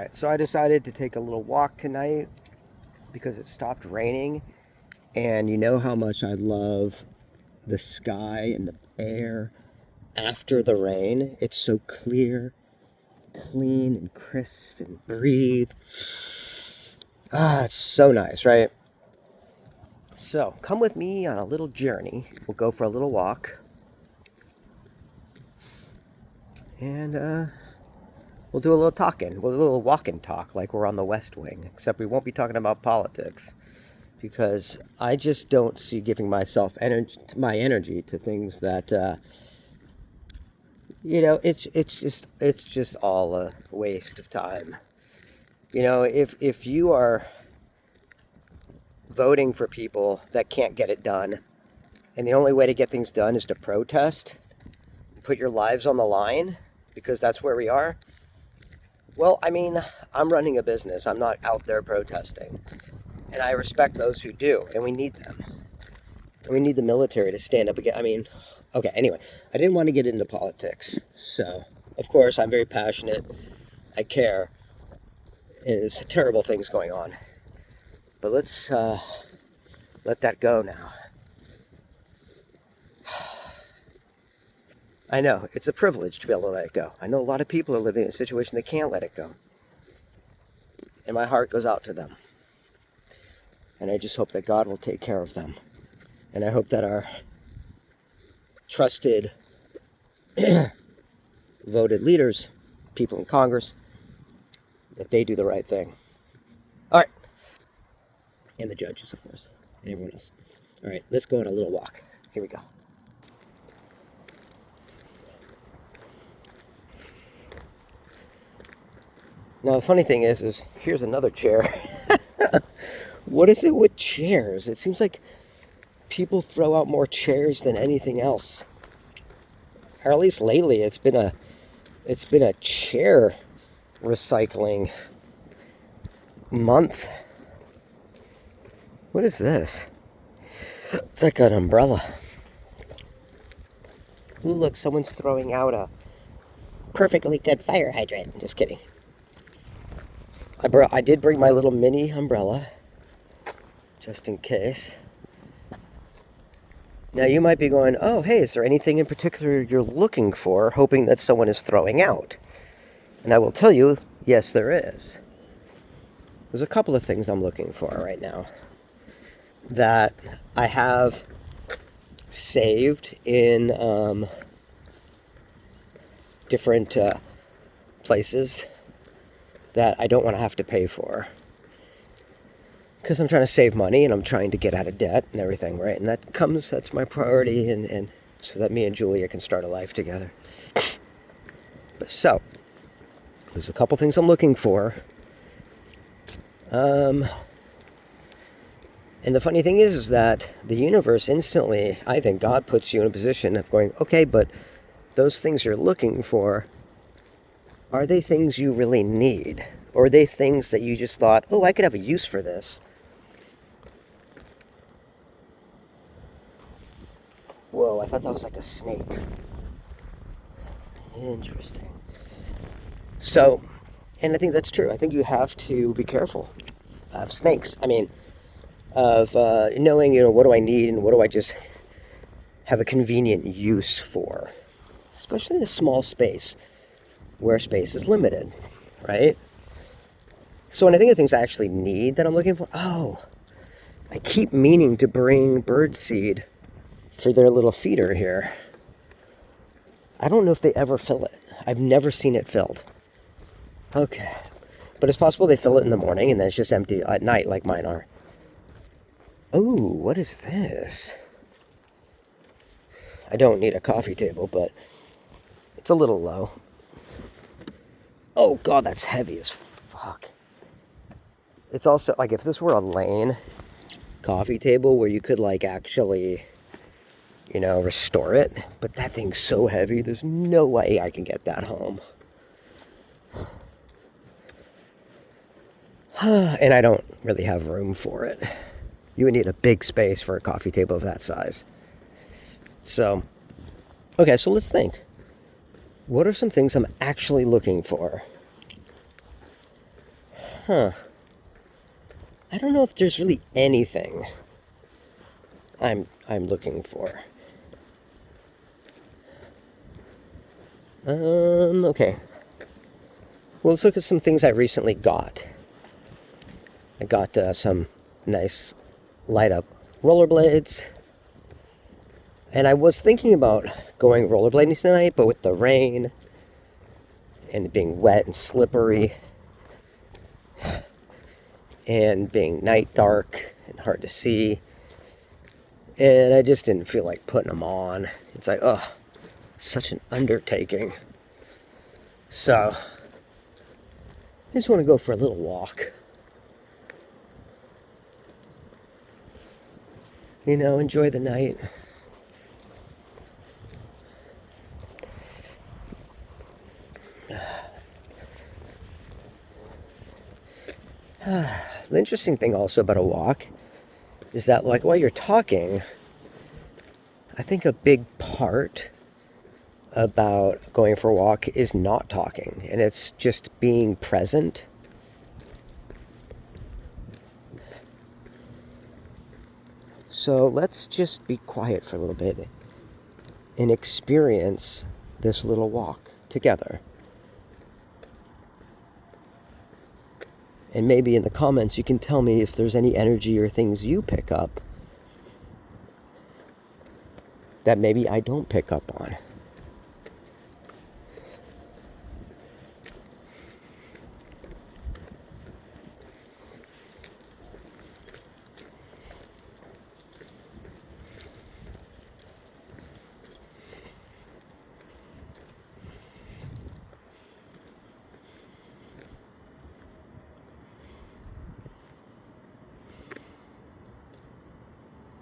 Alright, so I decided to take a little walk tonight because it stopped raining. And you know how much I love the sky and the air after the rain. It's so clear, clean, and crisp, and breathe. It's so nice, right? So, come with me on a little journey. We'll go for a little walk. And, we'll do a little talking. We'll do a little walk and talk like we're on the West Wing. Except we won't be talking about politics. Because I just don't see giving myself my energy to things that, it's just all a waste of time. If you are voting for people that can't get it done, and the only way to get things done is to protest, put your lives on the line, because that's where we are. Well, I mean, I'm running a business. I'm not out there protesting. And I respect those who do, and we need them. And we need the military to stand up again. I mean, okay, anyway, I didn't want to get into politics. So, of course, I'm very passionate. I care. And there's terrible things going on. But let's let that go now. I know, it's a privilege to be able to let it go. I know a lot of people are living in a situation they can't let it go. And my heart goes out to them. And I just hope that God will take care of them. And I hope that our trusted voted leaders, people in Congress, that they do the right thing. All right. And the judges, of course, and everyone else. All right, let's go on a little walk. Here we go. Now, the funny thing is here's another chair. What is it with chairs? It seems like people throw out more chairs than anything else. Or at least lately, it's been a chair recycling month. What is this? It's like an umbrella. Ooh, look, someone's throwing out a perfectly good fire hydrant. Just kidding. I did bring my little mini umbrella, just in case. Now you might be going, oh, hey, is there anything in particular you're looking for, hoping that someone is throwing out? And I will tell you, yes, there is. There's a couple of things I'm looking for right now that I have saved in different places that I don't want to have to pay for. Because I'm trying to save money and I'm trying to get out of debt and everything, right? And that's my priority, and so that me and Julia can start a life together. So, there's a couple things I'm looking for. And the funny thing is that the universe instantly, I think God puts you in a position of going, okay, but those things you're looking for, are they things you really need? Or are they things that you just thought, oh, I could have a use for this? Whoa, I thought that was like a snake. Interesting. So, and I think that's true. I think you have to be careful of snakes. I mean, of knowing, what do I need and what do I just have a convenient use for? Especially in a small space where space is limited, right? So when I think of things I actually need that I'm looking for, I keep meaning to bring birdseed for their little feeder here. I don't know if they ever fill it. I've never seen it filled. Okay. But it's possible they fill it in the morning and then it's just empty at night like mine are. Oh, what is this? I don't need a coffee table, but it's a little low. Oh, God, that's heavy as fuck. It's also, like, if this were a lane coffee table where you could, like, actually, restore it. But that thing's so heavy, there's no way I can get that home. And I don't really have room for it. You would need a big space for a coffee table of that size. So, okay, so let's think. What are some things I'm actually looking for? Huh. I don't know if there's really anything I'm looking for. Okay. Well, let's look at some things I recently got. I got some nice light up rollerblades. And I was thinking about going rollerblading tonight, but with the rain and it being wet and slippery and being night dark and hard to see, and I just didn't feel like putting them on. It's like, ugh, such an undertaking. So, I just want to go for a little walk. You know, enjoy the night. The interesting thing also about a walk is that, like, while you're talking, I think a big part about going for a walk is not talking, and it's just being present. So let's just be quiet for a little bit and experience this little walk together. And maybe in the comments you can tell me if there's any energy or things you pick up that maybe I don't pick up on.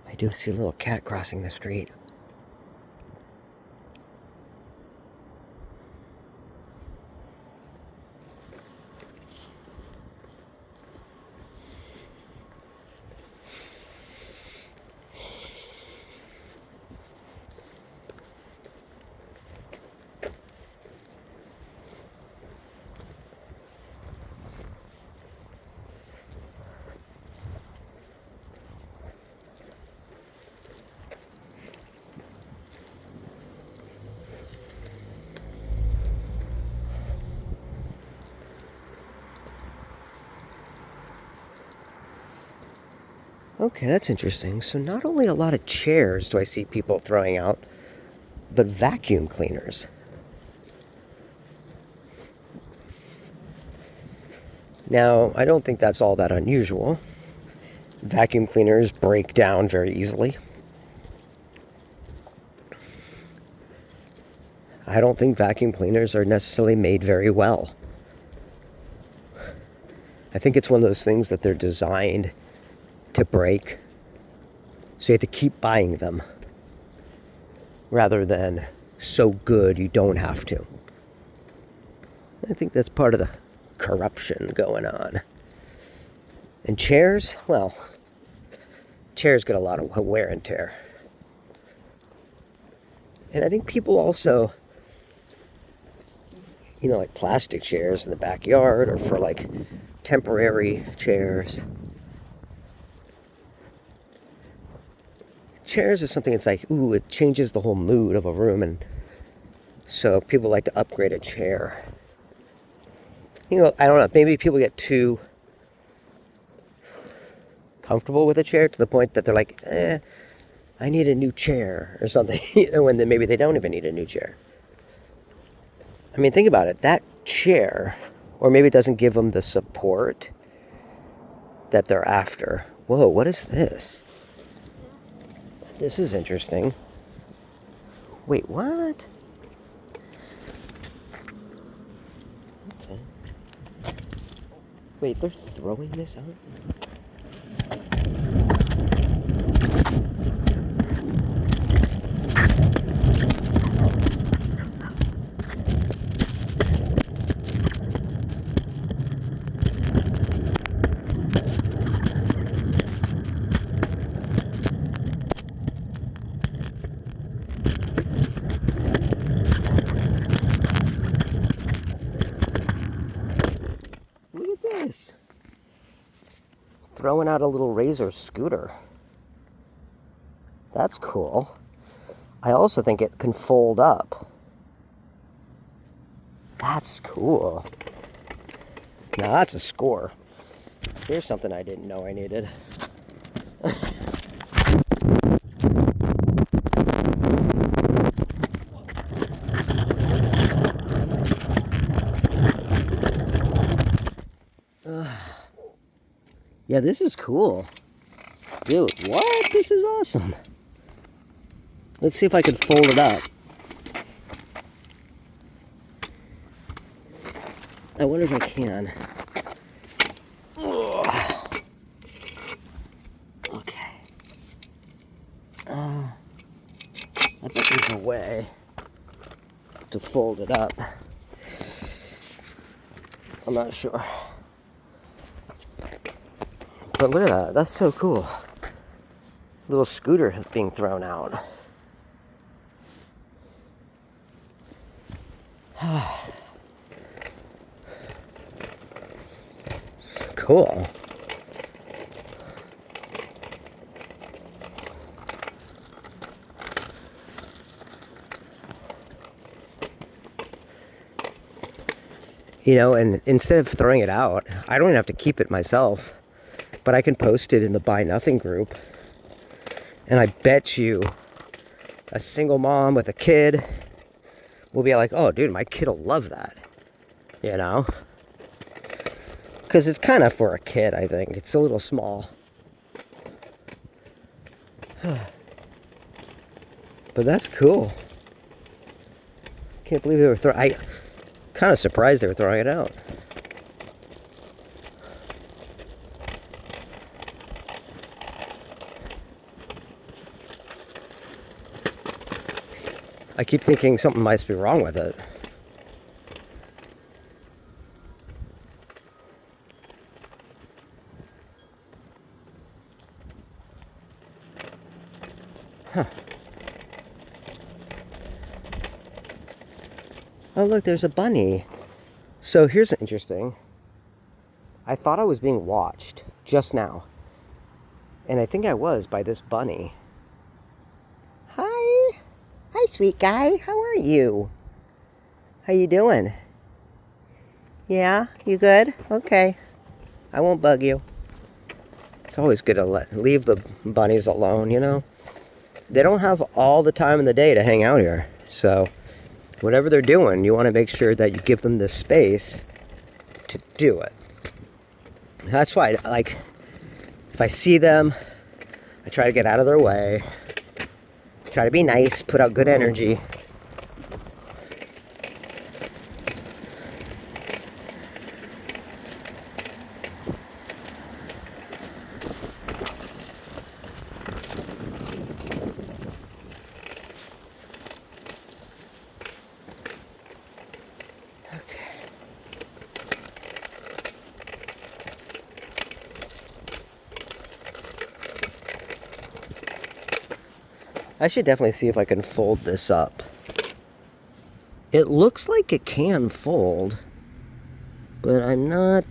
I do see a little cat crossing the street. Okay, that's interesting. So not only a lot of chairs do I see people throwing out, but vacuum cleaners. Now, I don't think that's all that unusual. Vacuum cleaners break down very easily. I don't think vacuum cleaners are necessarily made very well. I think it's one of those things that they're designed to break, so you have to keep buying them rather than so good you don't have to. I think that's part of the corruption going on. And chairs, well, chairs get a lot of wear and tear. And I think people also, you know, like plastic chairs in the backyard or for like temporary chairs. Chairs is something that's like, ooh, it changes the whole mood of a room, and so people like to upgrade a chair. You know, I don't know, maybe people get too comfortable with a chair to the point that they're like, I need a new chair or something, when then maybe they don't even need a new chair. I mean, think about it, that chair, or maybe it doesn't give them the support that they're after. Whoa, what is this? This is interesting. Wait, what? Okay. Wait, they're throwing this out? Look at this. Throwing out a little Razor scooter. That's cool. I also think it can fold up. That's cool. Now that's a score. Here's something I didn't know I needed. Yeah, this is cool. Dude, what? This is awesome. Let's see if I can fold it up. I wonder if I can. Ugh. Okay. I bet there's a way to fold it up. I'm not sure. But look at that. That's so cool. Little scooter being thrown out. Cool. You know, and instead of throwing it out, I don't even have to keep it myself, but I can post it in the Buy Nothing group. And I bet you a single mom with a kid will be like, oh, dude, my kid will love that. You know? Because it's kind of for a kid, I think. It's a little small. But that's cool. Can't believe they were throwing... Kind of surprised they were throwing it out. I keep thinking something might be wrong with it. Huh. Oh, look, there's a bunny. So here's interesting. I thought I was being watched just now. And I think I was by this bunny. Hi. Hi, sweet guy. How are you? How you doing? Yeah? You good? Okay. I won't bug you. It's always good to leave the bunnies alone, you know? They don't have all the time in the day to hang out here. So... whatever they're doing, you want to make sure that you give them the space to do it. That's why, like, if I see them, I try to get out of their way. Try to be nice, put out good energy. I should definitely see if I can fold this up. It looks like it can fold, but I'm not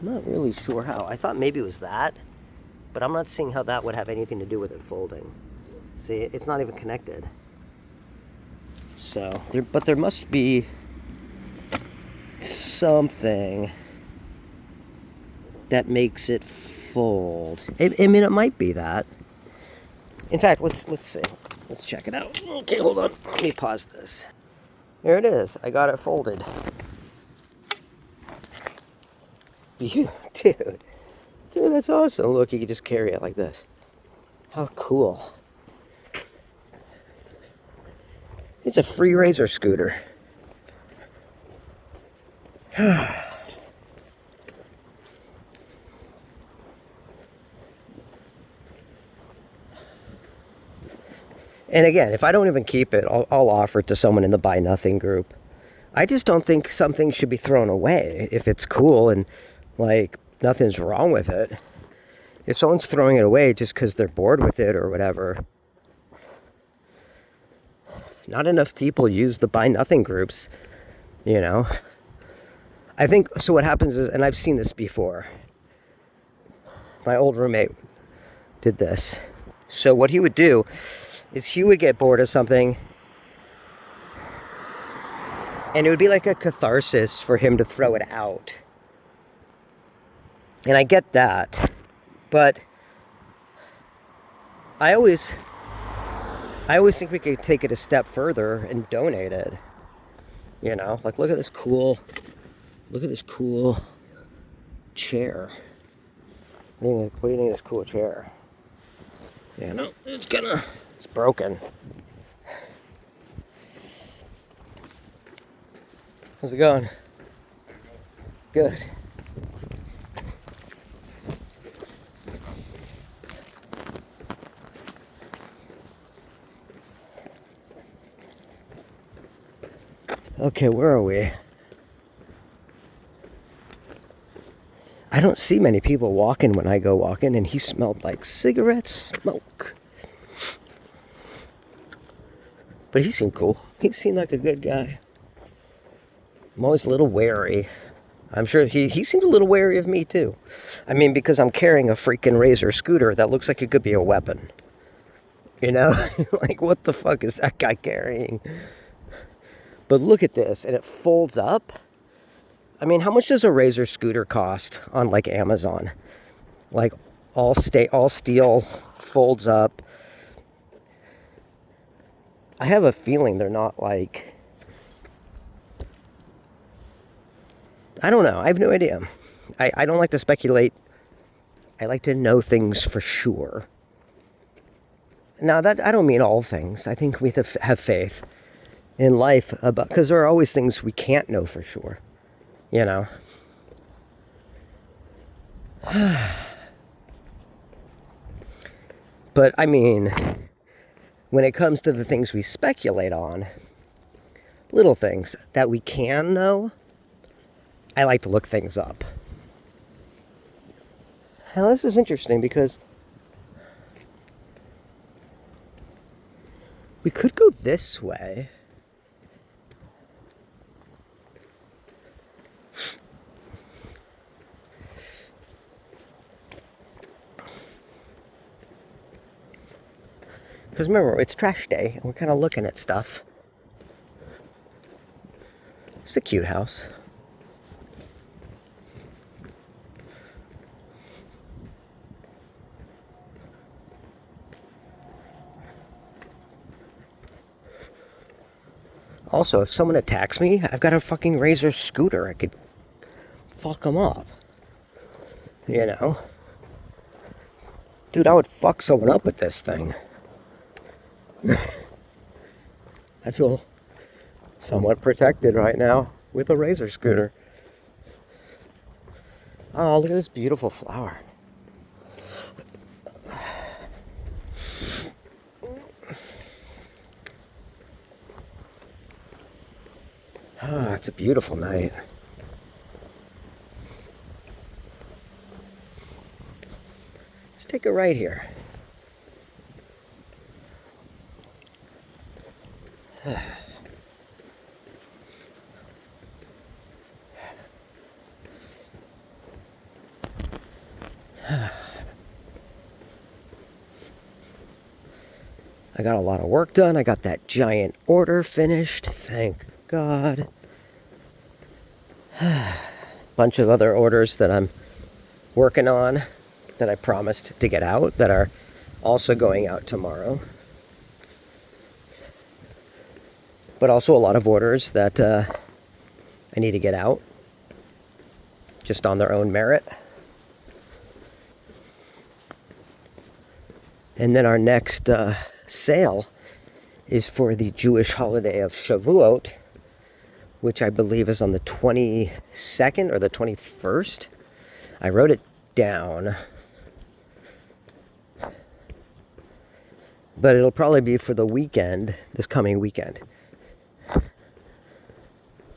really sure how. I thought maybe it was that, but I'm not seeing how that would have anything to do with it folding. See, it's not even connected. So, but there must be something that makes it fold. I mean, it might be that. In fact, let's see. Let's check it out. Okay, hold on. Let me pause this. There it is. I got it folded. Dude, that's awesome. Look, you can just carry it like this. How cool. It's a free Razor scooter. And again, if I don't even keep it, I'll offer it to someone in the Buy Nothing group. I just don't think something should be thrown away if it's cool and, like, nothing's wrong with it. If someone's throwing it away just because they're bored with it or whatever, not enough people use the Buy Nothing groups, you know. I think, so what happens is, and I've seen this before, my old roommate did this. So what he would do is he would get bored of something, and it would be like a catharsis for him to throw it out. And I get that, but I always think we could take it a step further and donate it. You know, like look at this cool chair. What do you think of this cool chair? Yeah, no, it's broken. How's it going? Good. Okay, where are we? I don't see many people walking when I go walking, and he smelled like cigarette smoke. But he seemed cool. He seemed like a good guy. I'm always a little wary. I'm sure he seemed a little wary of me too. I mean, because I'm carrying a freaking Razor scooter that looks like it could be a weapon. You know? Like, what the fuck is that guy carrying? But look at this, and it folds up. I mean, how much does a Razor scooter cost on like Amazon? Like all steel, folds up. I have a feeling they're not like, I don't know. I have no idea. I don't like to speculate. I like to know things for sure. Now, that I don't mean all things. I think we have to have faith in life, because there are always things we can't know for sure, you know. But I mean, when it comes to the things we speculate on, little things that we can know, I like to look things up. Now this is interesting because we could go this way. Because remember, it's trash day, and we're kind of looking at stuff. It's a cute house. Also, if someone attacks me, I've got a fucking Razor scooter. I could fuck them up. You know? Dude, I would fuck someone up with this thing. I feel somewhat protected right now with a Razor scooter. Oh, look at this beautiful flower. Oh, it's a beautiful night. Let's take a right here. I got a lot of work done. I got that giant order finished. Thank God. Bunch of other orders that I'm working on that I promised to get out that are also going out tomorrow. But also a lot of orders that I need to get out just on their own merit. And then our next sale is for the Jewish holiday of Shavuot, which I believe is on the 22nd or the 21st. I wrote it down. But it'll probably be for the weekend, this coming weekend.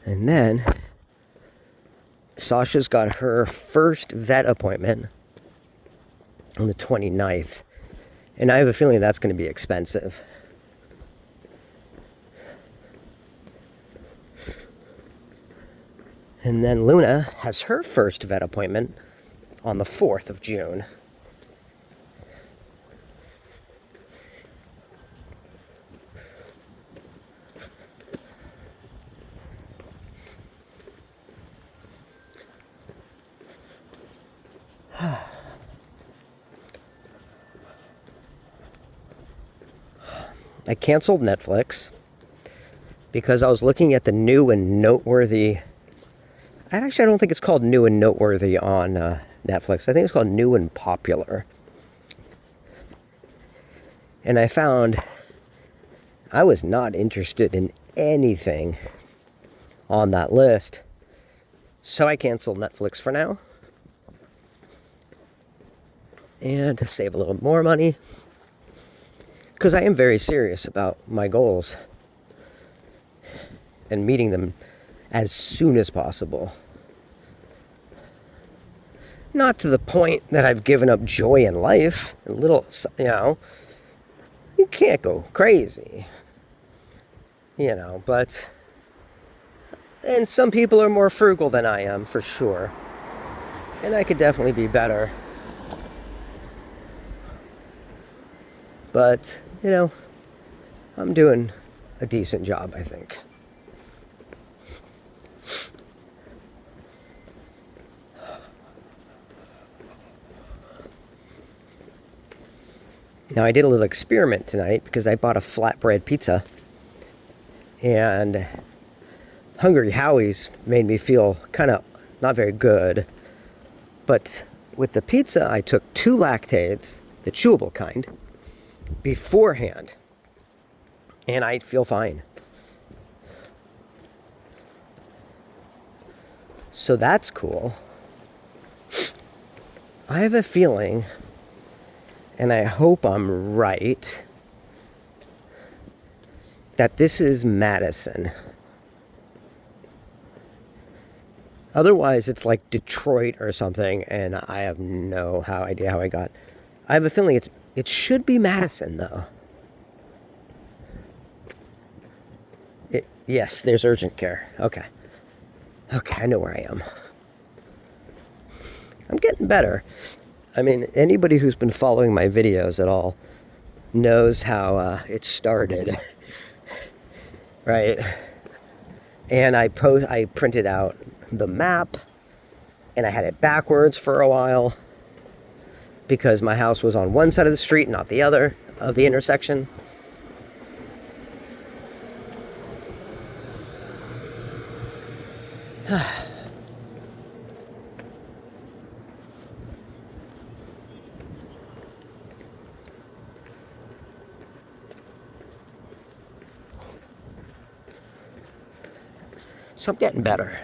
And then Sasha's got her first vet appointment on the 29th. And I have a feeling that's going to be expensive. And then Luna has her first vet appointment on the 4th of June. I canceled Netflix because I was looking at the new and noteworthy. I don't think it's called new and noteworthy on Netflix. I think it's called new and popular. And I found I was not interested in anything on that list. So I canceled Netflix for now. And to save a little more money, because I am very serious about my goals and meeting them as soon as possible. Not to the point that I've given up joy in life. A little, you can't go crazy, but, and some people are more frugal than I am, for sure. And I could definitely be better. But, I'm doing a decent job, I think. Now, I did a little experiment tonight because I bought a flatbread pizza. And Hungry Howie's made me feel kind of not very good. But with the pizza, I took 2 Lactates, the chewable kind, beforehand. And I feel fine. So that's cool. I have a feeling, and I hope I'm right, that this is Madison. Otherwise, it's like Detroit or something, and I have no idea how I got. I have a feeling it should be Madison, though. Yes, there's urgent care. Okay, I know where I am. I'm getting better. I mean, anybody who's been following my videos at all knows how it started, right? And I printed out the map, and I had it backwards for a while because my house was on one side of the street, not the other of the intersection. So I'm getting better.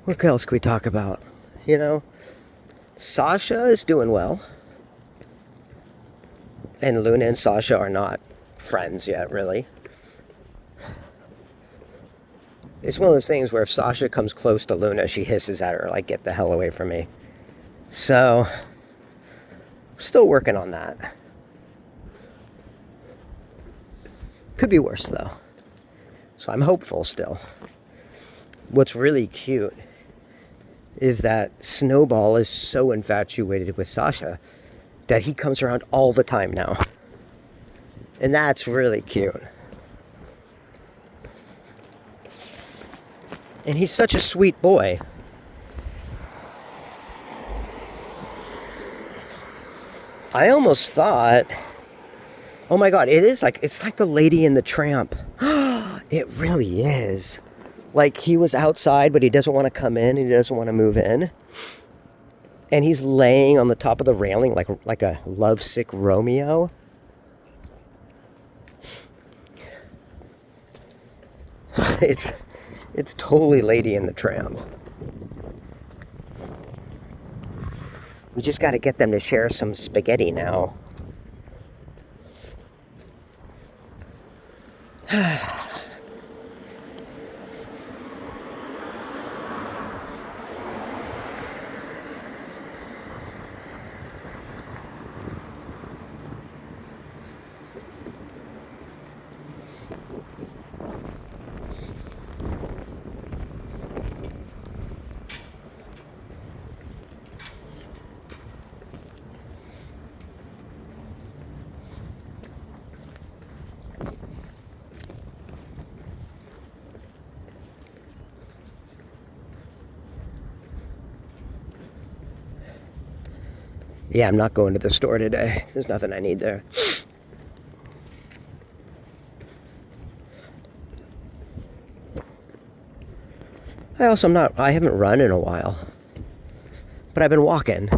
What else can we talk about? Sasha is doing well. And Luna and Sasha are not friends yet, really. It's one of those things where if Sasha comes close to Luna, she hisses at her, like, get the hell away from me. So, still working on that. Could be worse, though. So I'm hopeful still. What's really cute is that Snowball is so infatuated with Sasha that he comes around all the time now. And that's really cute. And he's such a sweet boy. I almost thought, oh my God, it's like the Lady and the Tramp. It really is. Like, he was outside, but he doesn't want to come in, and he doesn't want to move in. And he's laying on the top of the railing like a lovesick Romeo. It's totally Lady and the Tramp. We just got to get them to share some spaghetti now. Yeah, I'm not going to the store today. There's nothing I need there. I haven't run in a while, but I've been walking.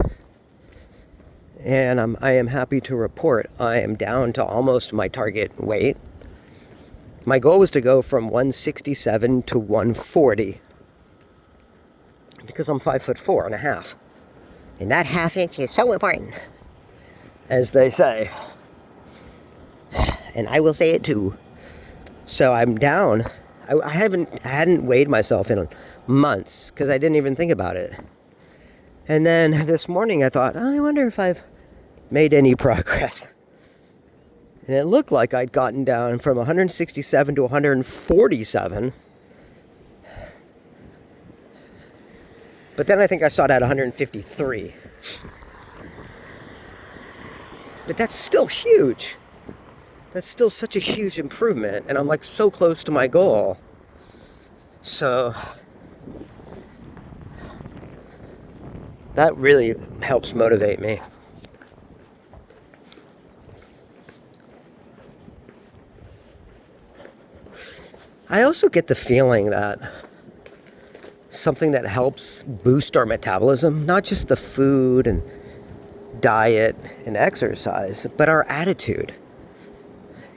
And I am happy to report I am down to almost my target weight. My goal was to go from 167 to 140 because I'm 5'4.5". And that half inch is so important, as they say. And I will say it too. So I'm down. I hadn't weighed myself in months because I didn't even think about it. And then this morning I thought, oh, I wonder if I've made any progress. And it looked like I'd gotten down from 167 to 147. But then I think I saw it at 153. But that's still huge. That's still such a huge improvement. And I'm like so close to my goal. So that really helps motivate me. I also get the feeling that something that helps boost our metabolism, not just the food and diet and exercise, but our attitude.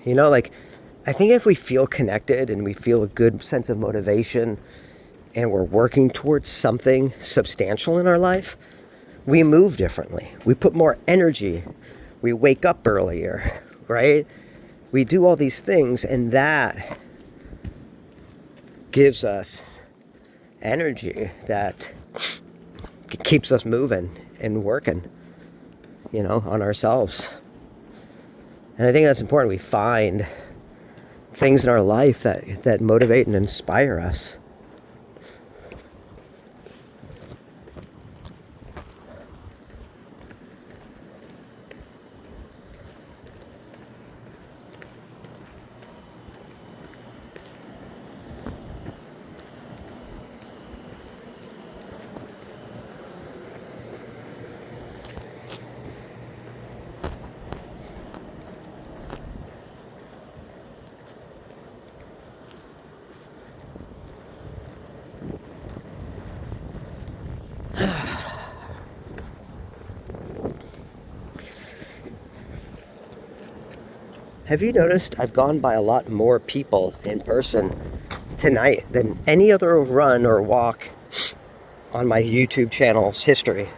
You know, like, I think if we feel connected and we feel a good sense of motivation and we're working towards something substantial in our life, we move differently. We put more energy. We wake up earlier, right? We do all these things, and that gives us energy that keeps us moving and working, you know, on ourselves. And I think that's important. We find things in our life that motivate and inspire us. Have you noticed I've gone by a lot more people in person tonight than any other run or walk on my YouTube channel's history?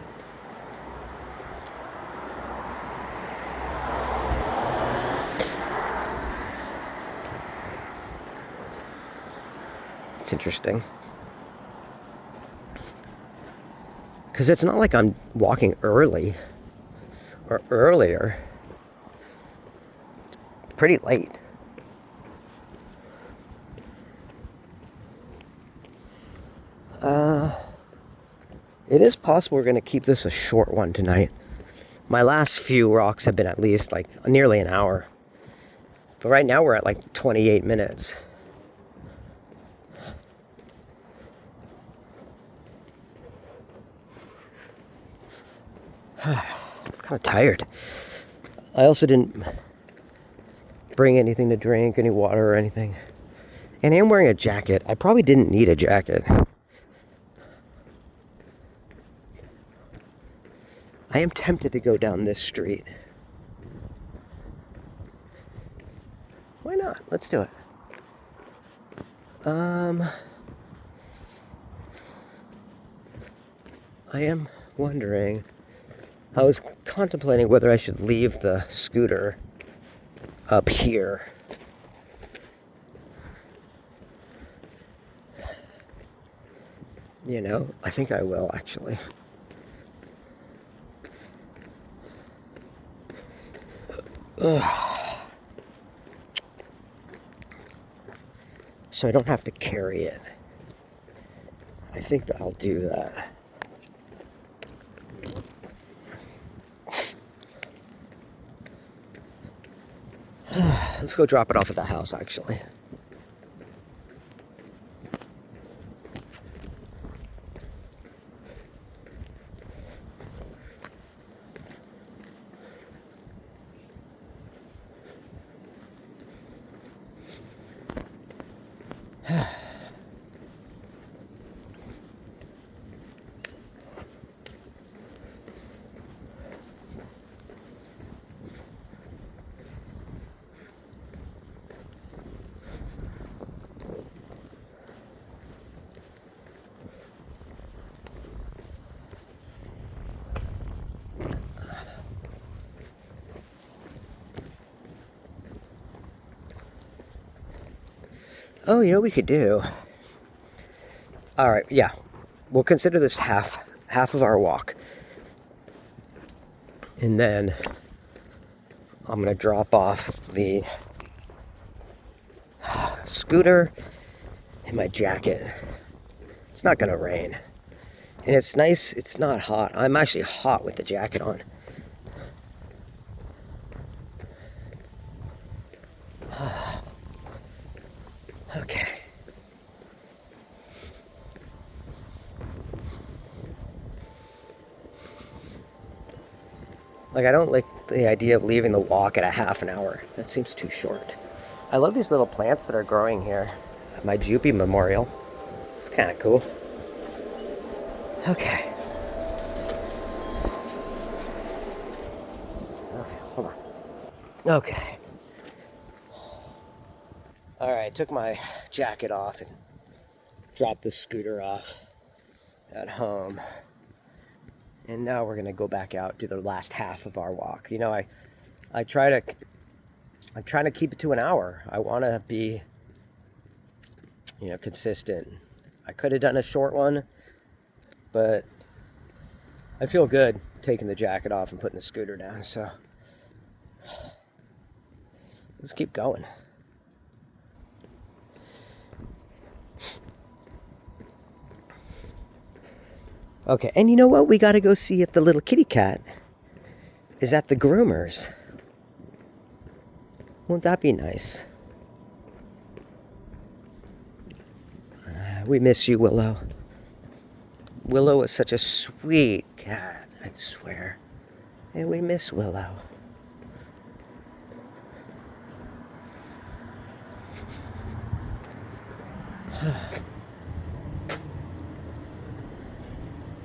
It's interesting. Because it's not like I'm walking early or earlier. It's pretty late. It is possible we're going to keep this a short one tonight. My last few walks have been at least like nearly an hour. But right now we're at like 28 minutes. I'm kind of tired. I also didn't bring anything to drink, any water or anything. And I am wearing a jacket. I probably didn't need a jacket. I am tempted to go down this street. Why not? Let's do it. I am wondering. I was contemplating whether I should leave the scooter up here. You know, I think I will actually. Ugh. So I don't have to carry it. I think that I'll do that. Let's go drop it off at the house, actually. Oh, you know what we could do? All right, yeah. We'll consider this half of our walk. And then I'm going to drop off the scooter and my jacket. It's not going to rain. And it's nice. It's not hot. I'm actually hot with the jacket on. Okay. Like, I don't like the idea of leaving the walk at a half an hour. That seems too short. I love these little plants that are growing here at my Jupy Memorial. It's kind of cool. Okay. Okay, hold on. Okay. All right, took my jacket off and dropped the scooter off at home. And now we're gonna go back out to the last half of our walk. You know, I'm trying to keep it to an hour. I want to be, you know, consistent. I could have done a short one, but I feel good taking the jacket off and putting the scooter down. So let's keep going. Okay, and you know what? We got to go see if the little kitty cat is at the groomers. Won't that be nice? We miss you, Willow. Willow is such a sweet cat, I swear. And we miss Willow.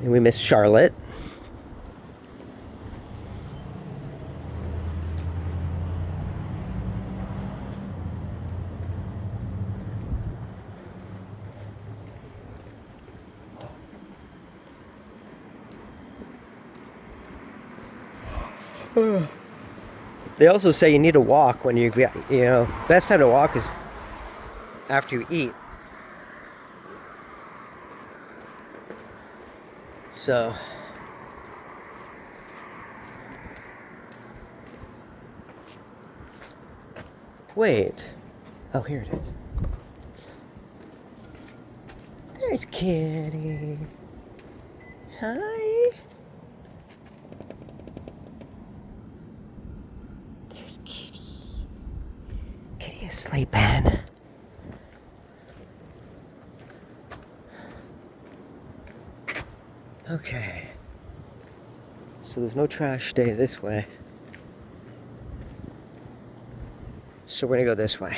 And we miss Charlotte. They also say you need to walk when you know, best time to walk is after you eat. So wait. Oh, here it is. There's Kitty. Hi. There's Kitty. Kitty is sleeping. Okay. So there's no trash day this way. So we're gonna go this way.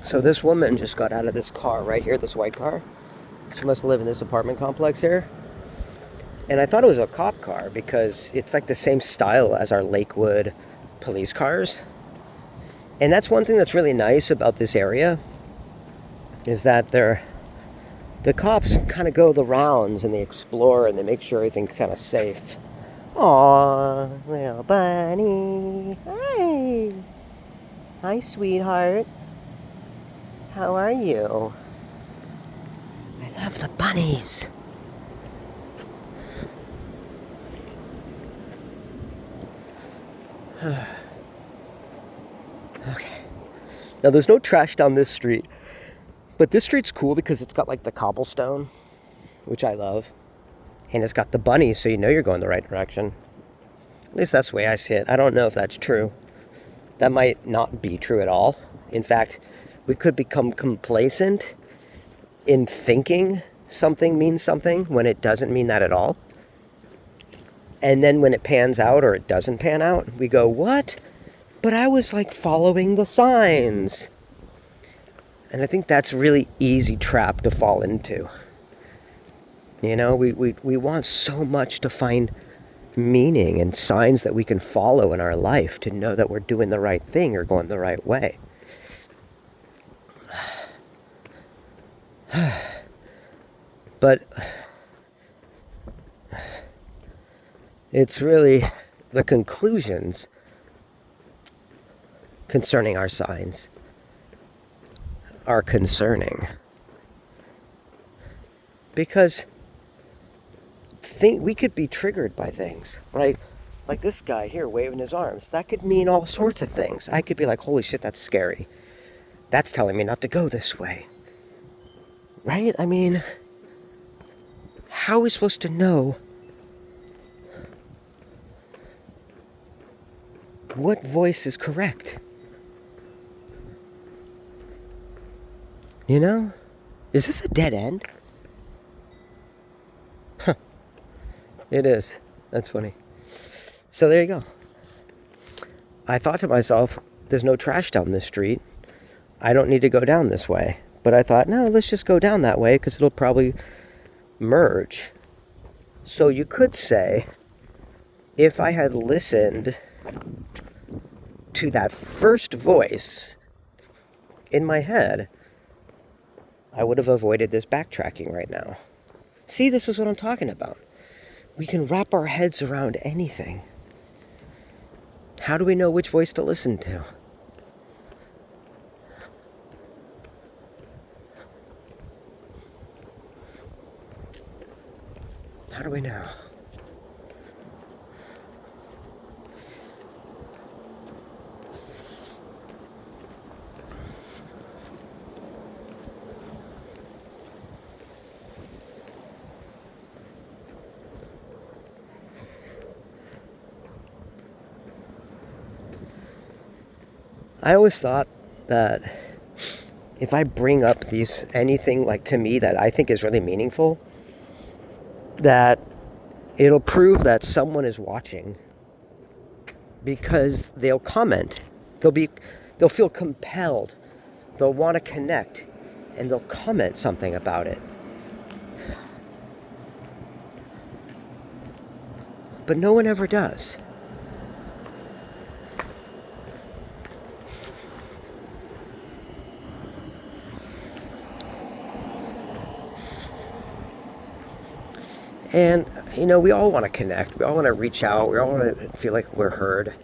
So this woman just got out of this car right here, this white car. She must live in this apartment complex here. And I thought it was a cop car because it's like the same style as our Lakewood police cars. And that's one thing that's really nice about this area, is that the cops kind of go the rounds and they explore and they make sure everything's kind of safe. Aw, little bunny. Hi. Hi, sweetheart. How are you? I love the bunnies. Okay. Now there's no trash down this street, but this street's cool because it's got like the cobblestone, which I love, and it's got the bunnies, so you know you're going the right direction. At least that's the way I see it. I don't know if that's true. That might not be true at all. In fact, we could become complacent in thinking something means something when it doesn't mean that at all. And then when it pans out or it doesn't pan out, we go, what? But I was like following the signs. And I think that's a really easy trap to fall into. You know, we want so much to find meaning and signs that we can follow in our life to know that we're doing the right thing or going the right way. But It's really the conclusions concerning our signs are concerning. Because we could be triggered by things, right? Like this guy here waving his arms. That could mean all sorts of things. I could be like, holy shit, that's scary. That's telling me not to go this way. Right? I mean, how are we supposed to know what voice is correct? You know? Is this a dead end? Huh. It is. That's funny. So there you go. I thought to myself, there's no trash down this street. I don't need to go down this way. But I thought, no, let's just go down that way because it'll probably merge. So you could say, if I had listened to that first voice in my head, I would have avoided this backtracking right now. See, this is what I'm talking about. We can wrap our heads around anything. How do we know which voice to listen to? How do we know? I always thought that if I bring up anything like to me that I think is really meaningful, that it'll prove that someone is watching because they'll comment. They'll feel compelled. They'll want to connect and they'll comment something about it. But no one ever does. And, we all want to connect. We all want to reach out. We all want to feel like we're heard.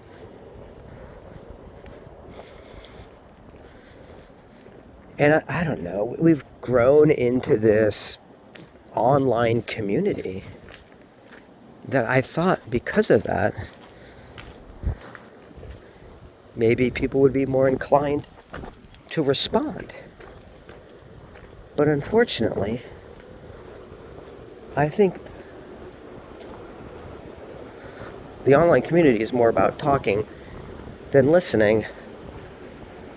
And I don't know. We've grown into this online community that I thought because of that, maybe people would be more inclined to respond. But unfortunately, I think the online community is more about talking than listening.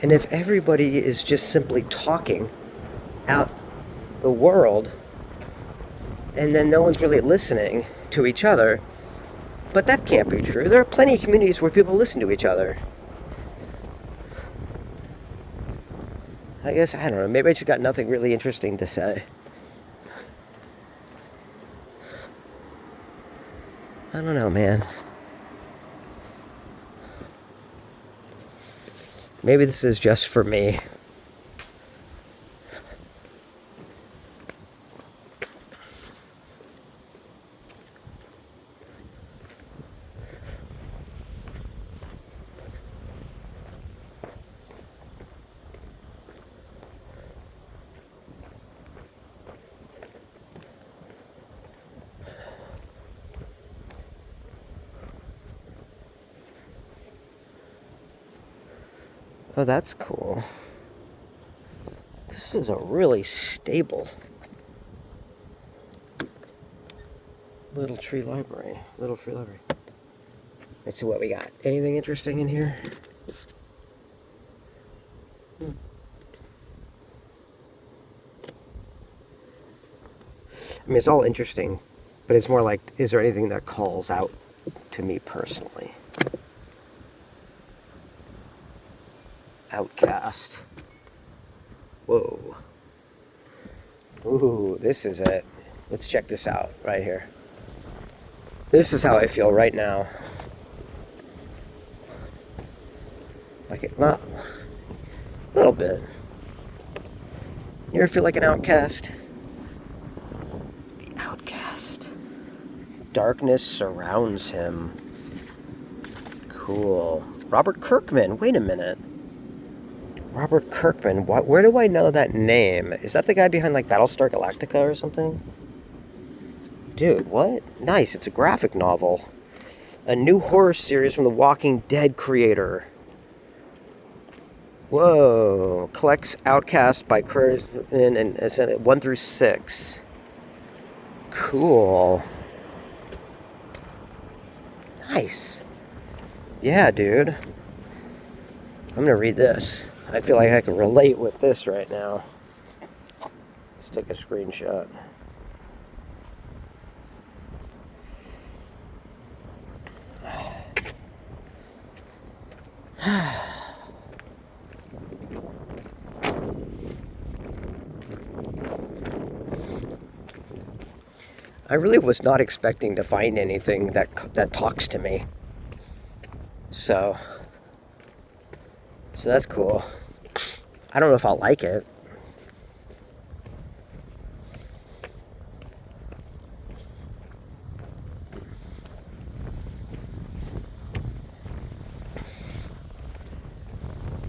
And if everybody is just simply talking out the world, and then no one's really listening to each other, but that can't be true. There are plenty of communities where people listen to each other. I guess, I don't know, maybe I just got nothing really interesting to say. I don't know, man. Maybe this is just for me. Oh, that's cool. This is a really stable little free library. Let's see what we got. Anything interesting in here? I mean, it's all interesting, but it's more like, is there anything that calls out to me personally? Outcast. Whoa. Ooh, this is it. Let's check this out right here. This is how I feel right now. Like it, not a little bit. You ever feel like an outcast? The outcast. Darkness surrounds him. Cool. Robert Kirkman. Wait a minute. Robert Kirkman. Where do I know that name? Is that the guy behind like Battlestar Galactica or something? Dude, what? Nice. It's a graphic novel. A new horror series from the Walking Dead creator. Whoa. Collects Outcast by kirkman and 1 through 6. Cool. Nice. Yeah, dude. I'm gonna read this. I feel like I can relate with this right now. Let's take a screenshot. I really was not expecting to find anything that talks to me. So that's cool. I don't know if I'll like it.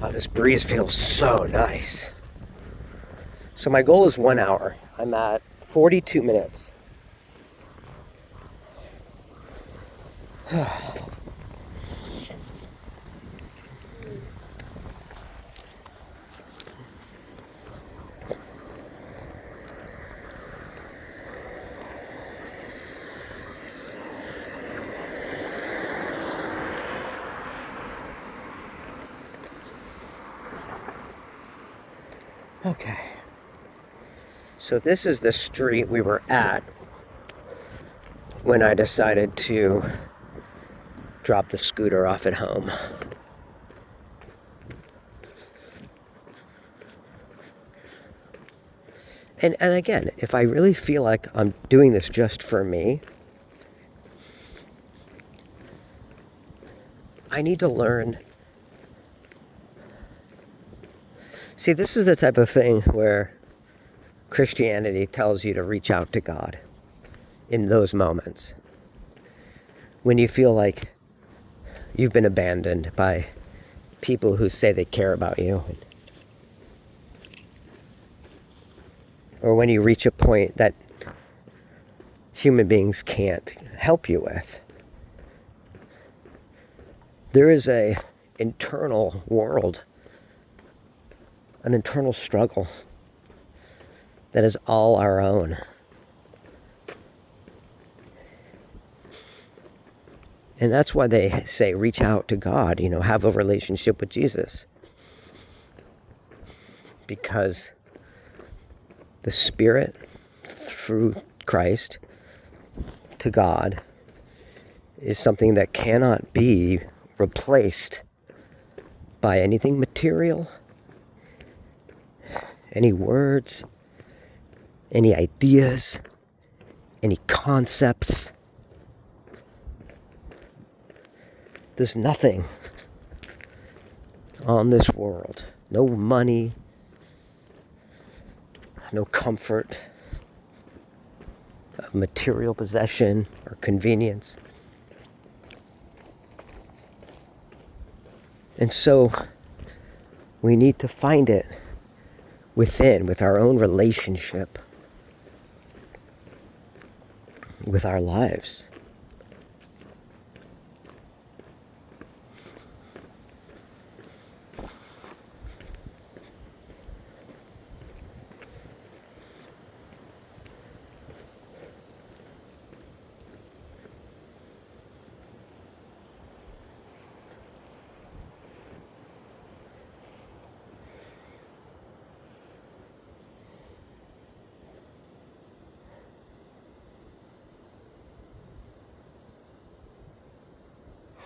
Oh, this breeze feels so nice. So my goal is 1 hour. I'm at 42 minutes. Okay. So this is the street we were at when I decided to drop the scooter off at home. And again, if I really feel like I'm doing this just for me, I need to learn. See, this is the type of thing where Christianity tells you to reach out to God in those moments. When you feel like you've been abandoned by people who say they care about you. Or when you reach a point that human beings can't help you with. There is an internal world, an internal struggle that is all our own. And that's why they say reach out to God, have a relationship with Jesus. Because the Spirit, through Christ, to God, is something that cannot be replaced by anything material, any words, any ideas, any concepts. There's nothing on this world. No money, no comfort of material possession or convenience. And so we need to find it within, with our own relationship with our lives.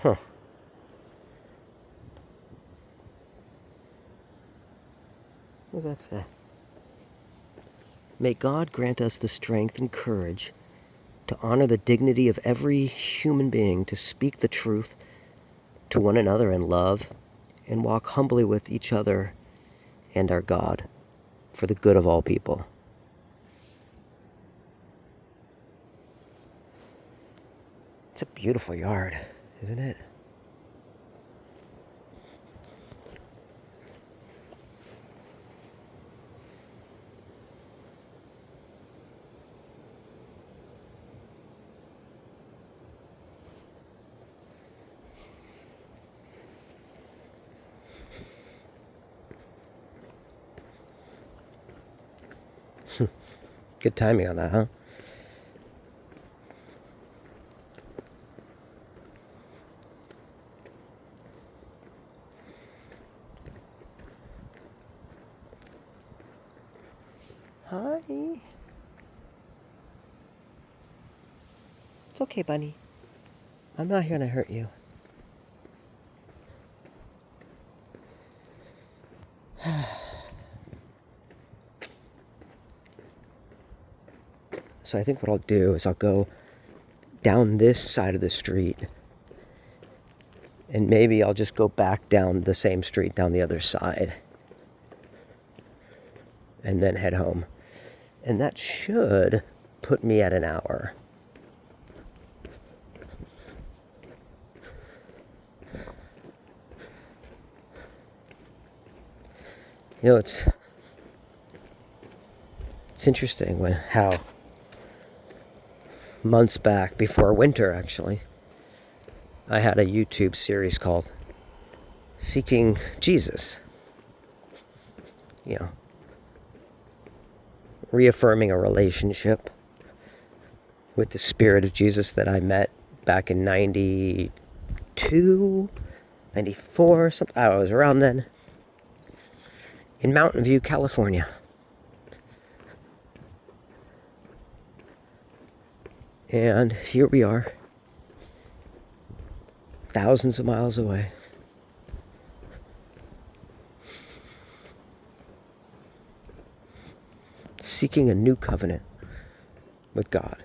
Huh. What does that say? May God grant us the strength and courage to honor the dignity of every human being, to speak the truth to one another in love, and walk humbly with each other and our God for the good of all people. It's a beautiful yard, isn't it? Good timing on that, huh? Hi. It's okay, bunny. I'm not here to hurt you. So I think what I'll do is I'll go down this side of the street, and maybe I'll just go back down the same street down the other side, and then head home. And that should put me at an hour. You know, it's interesting how months back, before winter actually, I had a YouTube series called Seeking Jesus. You know, reaffirming a relationship with the Spirit of Jesus that I met back in 92, 94, something. I was around then, in Mountain View, California. And here we are, thousands of miles away. Seeking a new covenant with God.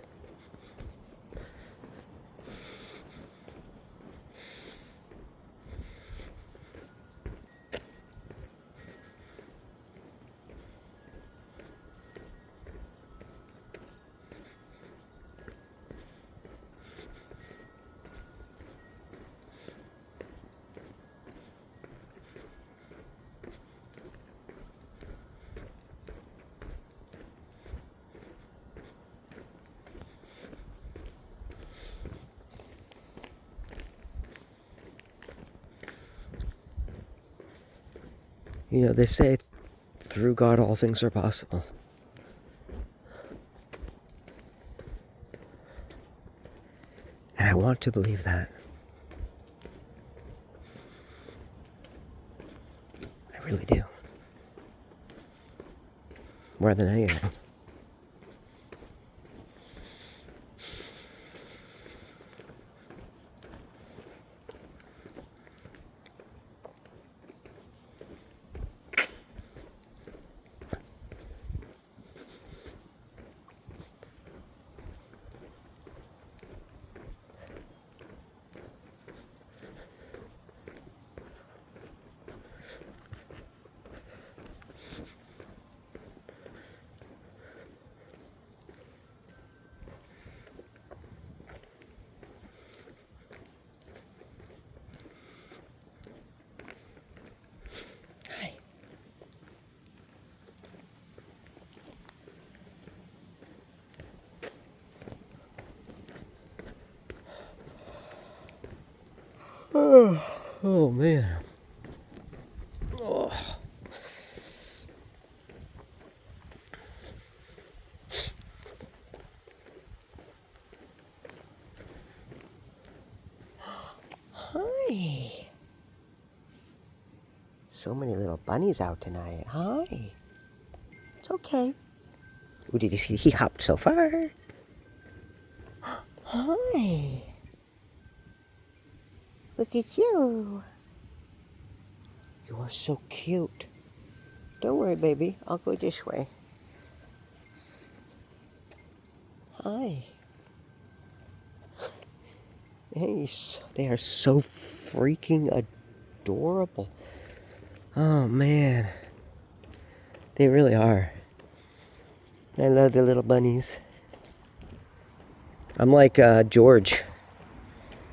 You know, they say through God all things are possible. And I want to believe that. I really do. More than anything. Oh man. Oh. Hi. So many little bunnies out tonight. Hi. It's okay. Ooh, did you see he hopped so far? Hi. Look at you. You are so cute. Don't worry, baby. I'll go this way. Hi. Hey, they are so freaking adorable. Oh, man. They really are. I love the little bunnies. I'm like George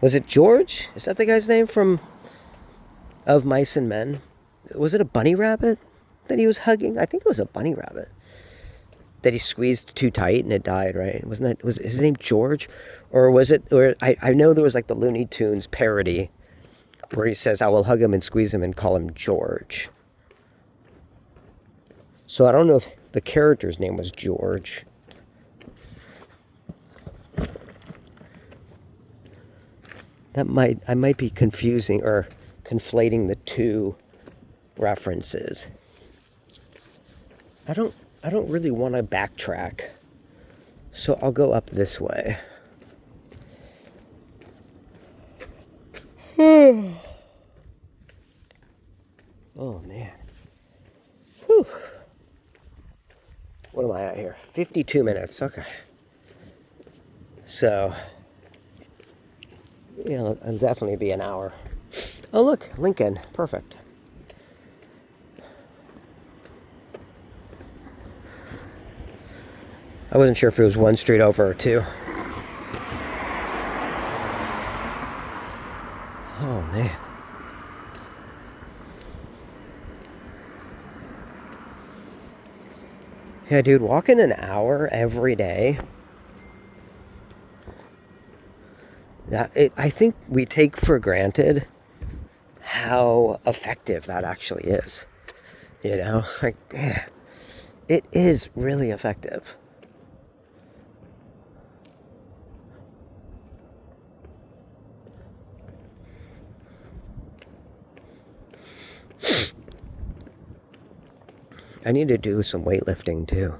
Was it George? Is that the guy's name from Of Mice and Men? Was it a bunny rabbit that he was hugging? I think it was a bunny rabbit that he squeezed too tight and it died, right? Wasn't that, was his name George? Or was it, or I know there was like the Looney Tunes parody where he says, I will hug him and squeeze him and call him George. So I don't know if the character's name was George. I might be confusing or conflating the two references. I don't really want to backtrack, so I'll go up this way. Oh man. Whew. What am I at here? 52 minutes. Okay. So, yeah, it'll definitely be an hour. Oh look, Lincoln. Perfect. I wasn't sure if it was one street over or two. Oh, man. Yeah, dude, walking an hour every day. I think we take for granted how effective that actually is. You know? Like, damn. It is really effective. I need to do some weightlifting too.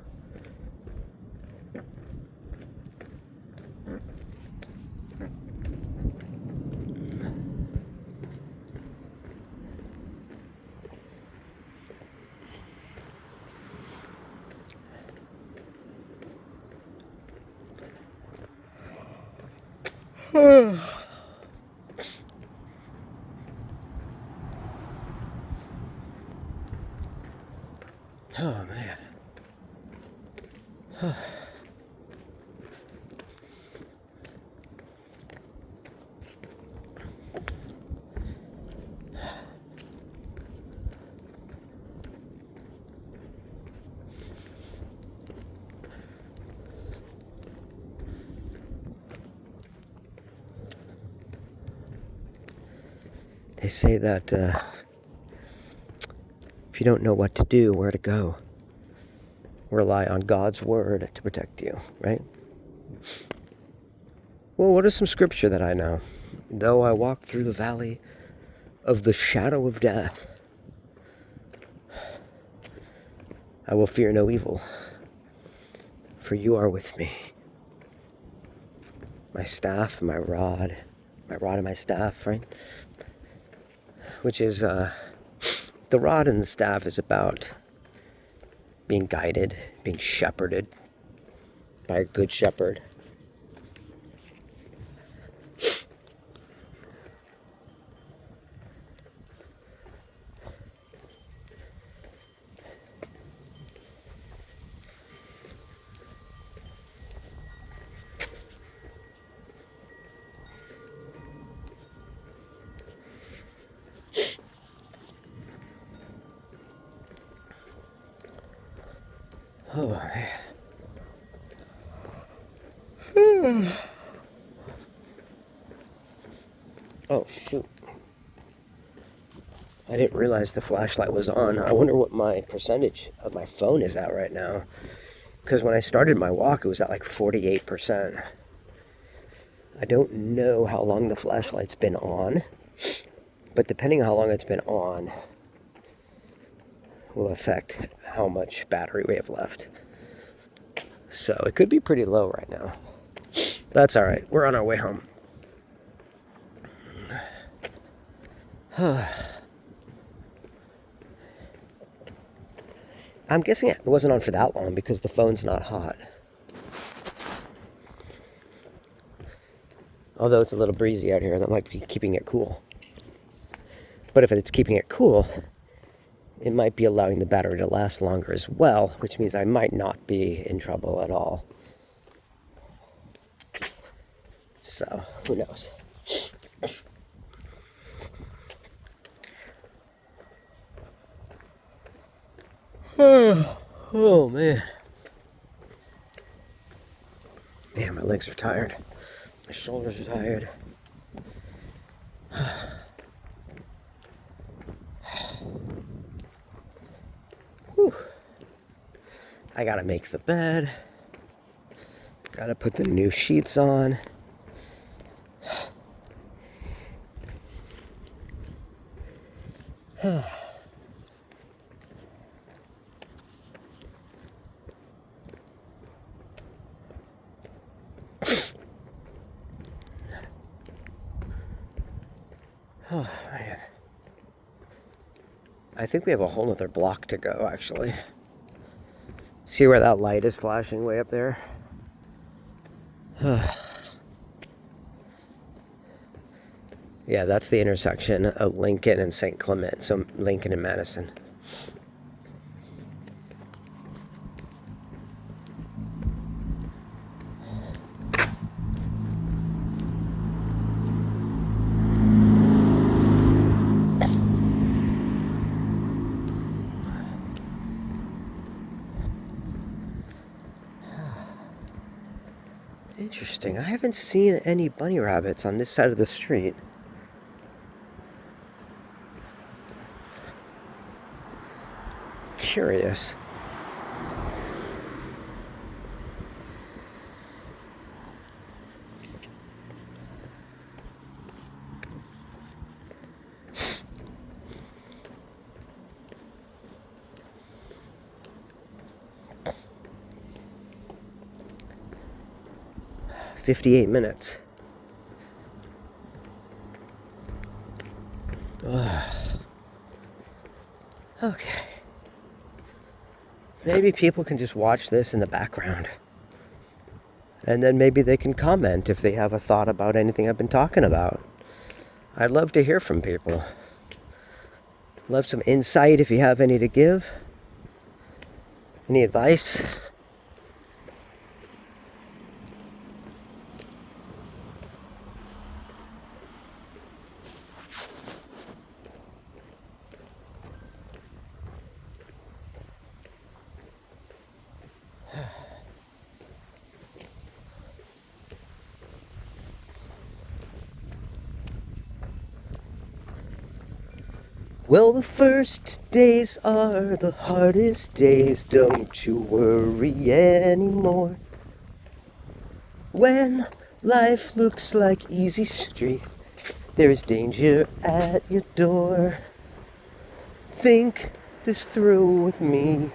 Oh, man. They say that if you don't know what to do, where to go, rely on God's word to protect you, right? Well, what is some scripture that I know? Though I walk through the valley of the shadow of death, I will fear no evil, for you are with me. My staff and my rod and my staff, right? Which is, the rod and the staff is about being guided, being shepherded by a good shepherd. Oh, man. Oh, shoot. I didn't realize the flashlight was on. I wonder what my percentage of my phone is at right now. Because when I started my walk, it was at like 48%. I don't know how long the flashlight's been on. But depending on how long it's been on, will affect how much battery we have left. So it could be pretty low right now. That's all right. We're on our way home. I'm guessing it wasn't on for that long because the phone's not hot. Although it's a little breezy out here, that might be keeping it cool. But if it's keeping it cool, it might be allowing the battery to last longer as well, which means I might not be in trouble at all. So, who knows? Oh man. Man, my legs are tired. My shoulders are tired. Whew. I gotta make the bed. Gotta put the new sheets on. Oh, man. I think we have a whole other block to go, actually. See where that light is flashing way up there? Yeah, that's the intersection of Lincoln and St. Clement, so Lincoln and Madison. Interesting. I haven't seen any bunny rabbits on this side of the street. Curious. "58 minutes. Okay. Maybe people can just watch this in the background. And then maybe they can comment if they have a thought about anything I've been talking about. I'd love to hear from people. Love some insight if you have any to give. Any advice? Well, the first days are the hardest days, don't you worry anymore. When life looks like easy street, there is danger at your door. Think this through with me.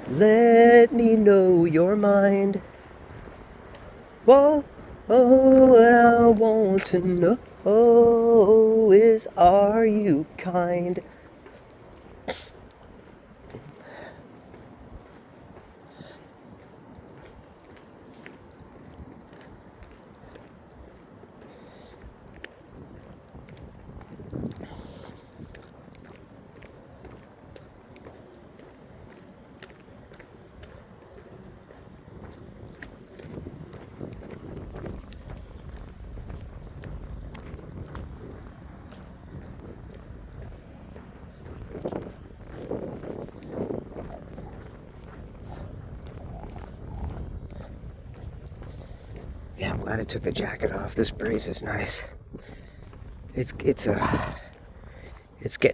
Let me know your mind. What I want to know is, are you kind? Yeah, I'm glad I took the jacket off. This breeze is nice. It's getting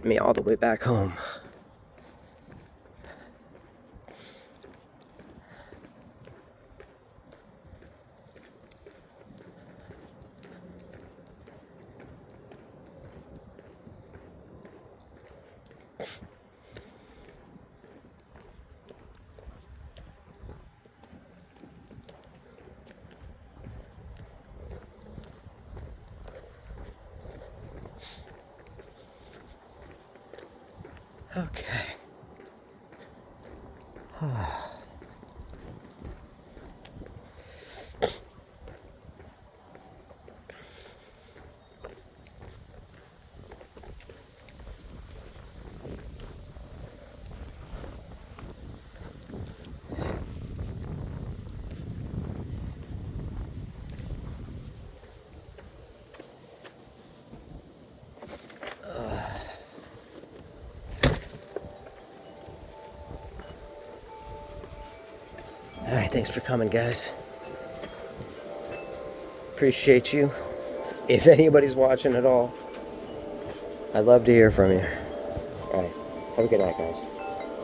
me all the way back home. Okay. All right, thanks for coming, guys. Appreciate you. If anybody's watching at all, I'd love to hear from you. All right, have a good night, guys.